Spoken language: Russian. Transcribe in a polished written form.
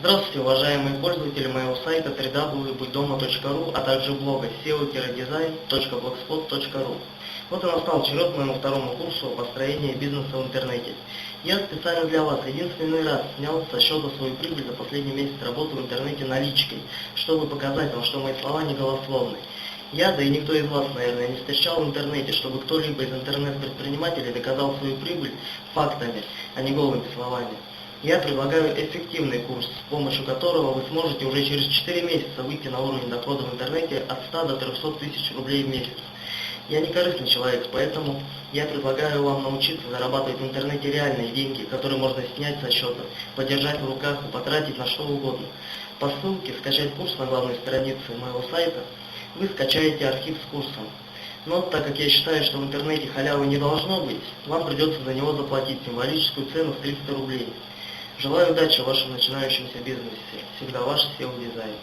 Здравствуйте, уважаемые пользователи моего сайта www.будьдома.ру, а также блога seo-design.blogspot.ru. Вот и настал черед моему второму курсу о построении бизнеса в интернете. Я специально для вас единственный раз снял со счета свою прибыль за последний месяц работы в интернете наличкой, чтобы показать вам, что мои слова не голословны. Я, да и никто из вас, наверное, не встречал в интернете, чтобы кто-либо из интернет-предпринимателей доказал свою прибыль фактами, а не голыми словами. Я предлагаю эффективный курс, с помощью которого вы сможете уже через 4 месяца выйти на уровень дохода в интернете от 100 до 300 тысяч рублей в месяц. Я не корыстный человек, поэтому я предлагаю вам научиться зарабатывать в интернете реальные деньги, которые можно снять со счета, подержать в руках и потратить на что угодно. По ссылке «Скачать курс» на главной странице моего сайта вы скачаете архив с курсом. Но так как я считаю, что в интернете халявы не должно быть, вам придется за него заплатить символическую цену в 300 рублей. Желаю удачи в вашем начинающемся бизнесе. Всегда ваш SEO Design.